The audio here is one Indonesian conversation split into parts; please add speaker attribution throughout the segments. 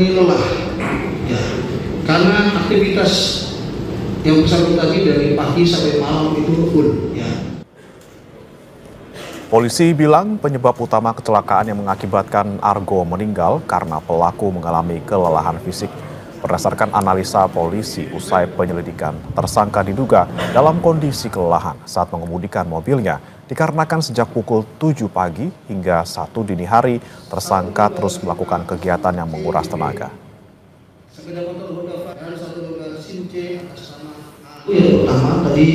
Speaker 1: Lelah ya, karena aktivitas yang bersangkutan tadi dari pagi sampai malam itu full ya.
Speaker 2: Polisi bilang penyebab utama kecelakaan yang mengakibatkan Argo meninggal karena pelaku mengalami kelelahan fisik. Berdasarkan analisa polisi usai penyelidikan, tersangka diduga dalam kondisi kelelahan saat mengemudikan mobilnya. Dikarenakan sejak pukul 7 pagi hingga 1 dini hari, tersangka terus melakukan kegiatan yang menguras tenaga.
Speaker 1: Yang pertama tadi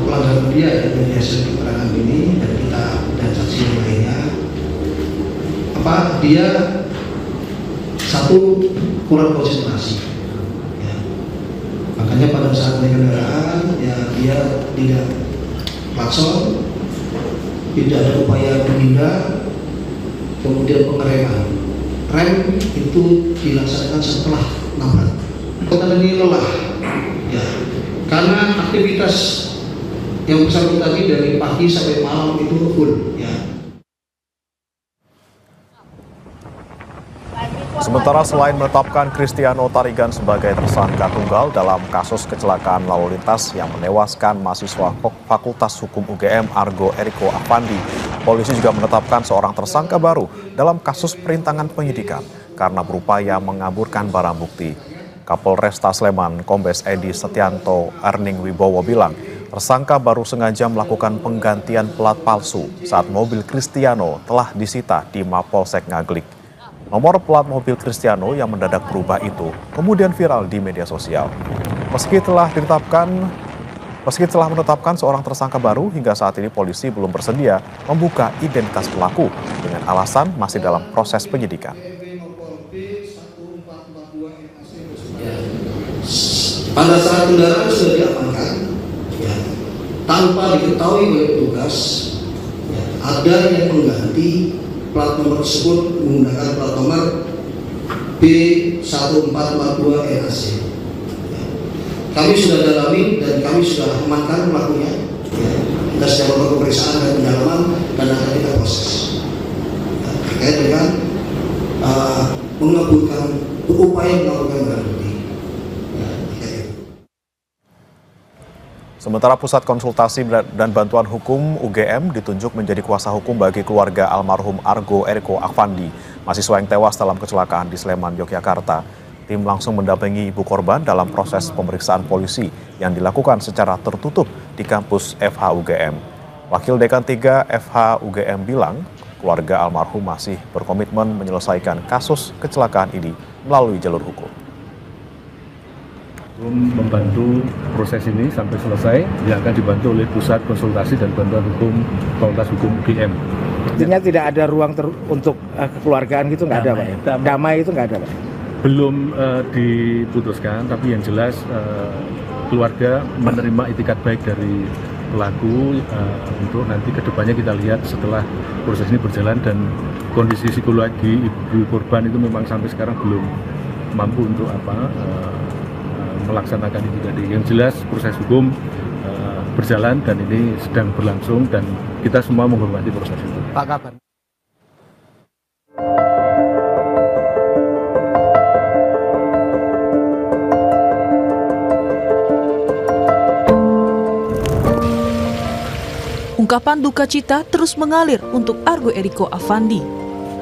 Speaker 1: pelanggaran dia ya, dari hasil keterangan ini dan saksi yang lainnya, dia satu kurang konsentrasi ya. Makanya pada saat naik kendaraan ya dia tidak klakson, tidak ada upaya menghindar, kemudian pengereman. Rem itu dilaksanakan setelah nabrak. Kota ini lelah ya, karena aktivitas yang bersangkutan tadi dari pagi sampai malam itu full ya.
Speaker 2: Sementara selain menetapkan Cristiano Tarigan sebagai tersangka tunggal dalam kasus kecelakaan lalu lintas yang menewaskan mahasiswa Fakultas Hukum UGM Argo Eriko Afandi, polisi juga menetapkan seorang tersangka baru dalam kasus perintangan penyidikan karena berupaya mengaburkan barang bukti. Kapolresta Sleman Kombes Edi Setianto Erning Wibowo bilang, tersangka baru sengaja melakukan penggantian plat palsu saat mobil Cristiano telah disita di Mapolsek Ngaglik. Nomor plat mobil Cristiano yang mendadak berubah itu kemudian viral di media sosial. Meski telah menetapkan seorang tersangka baru, hingga saat ini polisi belum bersedia membuka identitas pelaku dengan alasan masih dalam proses penyidikan.
Speaker 1: Pada saat kendaraan sudah diamankan, ya, tanpa diketahui oleh petugas, ya, ada yang mengganti plat nomor tersebut menggunakan plat nomor B1442NAC. Ya. Kami sudah dalami dan kami sudah amankan pelakunya. Ya. Kita sudah melakukan pemeriksaan dan pendalaman dan akan kita proses. Ya, terkait dengan berupaya melakukan barang bukti.
Speaker 2: Sementara Pusat Konsultasi dan Bantuan Hukum UGM ditunjuk menjadi kuasa hukum bagi keluarga almarhum Argo Eriko Afandi, mahasiswa yang tewas dalam kecelakaan di Sleman, Yogyakarta. Tim langsung mendampingi ibu korban dalam proses pemeriksaan polisi yang dilakukan secara tertutup di kampus FH UGM. Wakil Dekan 3 FH UGM bilang, keluarga almarhum masih berkomitmen menyelesaikan kasus kecelakaan ini melalui jalur hukum.
Speaker 3: Membantu proses ini sampai selesai yang akan dibantu oleh Pusat Konsultasi dan Bantuan Hukum Fakultas Hukum UGM.
Speaker 4: Artinya tidak ada ruang untuk kekeluargaan gitu, nggak ada Pak? Damai itu nggak ada Pak?
Speaker 3: Belum diputuskan, tapi yang jelas keluarga menerima itikat baik dari pelaku untuk nanti kedepannya kita lihat setelah proses ini berjalan dan kondisi psikologi ibu korban itu memang sampai sekarang belum mampu untuk melaksanakan itu tadi. Yang jelas proses hukum berjalan dan ini sedang berlangsung dan kita semua menghormati proses itu.
Speaker 4: Pak kabar.
Speaker 5: Ungkapan duka cita terus mengalir untuk Argo Eriko Afandi,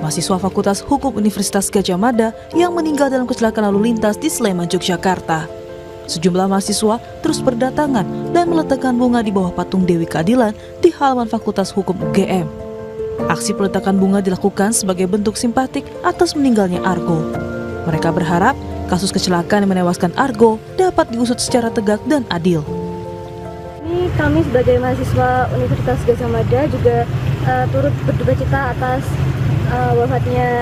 Speaker 5: mahasiswa Fakultas Hukum Universitas Gadjah Mada yang meninggal dalam kecelakaan lalu lintas di Sleman, Yogyakarta. Sejumlah mahasiswa terus berdatangan dan meletakkan bunga di bawah patung Dewi Keadilan di halaman Fakultas Hukum UGM. Aksi peletakan bunga dilakukan sebagai bentuk simpatik atas meninggalnya Argo. Mereka berharap kasus kecelakaan yang menewaskan Argo dapat diusut secara tegak dan adil.
Speaker 6: Ini kami sebagai mahasiswa Universitas Gadjah Mada juga turut berduka cita atas wafatnya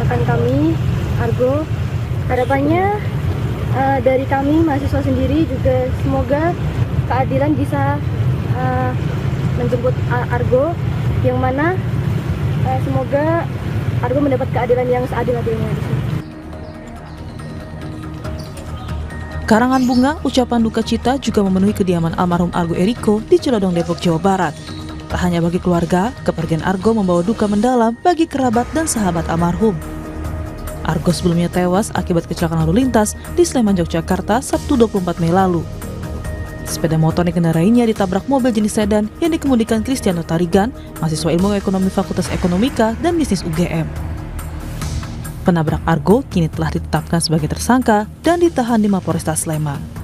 Speaker 6: rekan kami, Argo. Harapannya dari kami mahasiswa sendiri juga semoga keadilan bisa menjemput Argo, yang mana semoga Argo mendapat keadilan yang seadil-adilnya.
Speaker 5: Karangan bunga ucapan duka cita juga memenuhi kediaman almarhum Argo Eriko di Celodong, Depok, Jawa Barat. Tak hanya bagi keluarga, kepergian Argo membawa duka mendalam bagi kerabat dan sahabat almarhum. Argo sebelumnya tewas akibat kecelakaan lalu lintas di Sleman, Yogyakarta, Sabtu 24 Mei lalu. Sepeda motor yang dikendarainya ditabrak mobil jenis sedan yang dikemudikan Cristiano Tarigan, mahasiswa Ilmu Ekonomi Fakultas Ekonomika dan Bisnis UGM. Penabrak Argo kini telah ditetapkan sebagai tersangka dan ditahan di Mapolresta Sleman.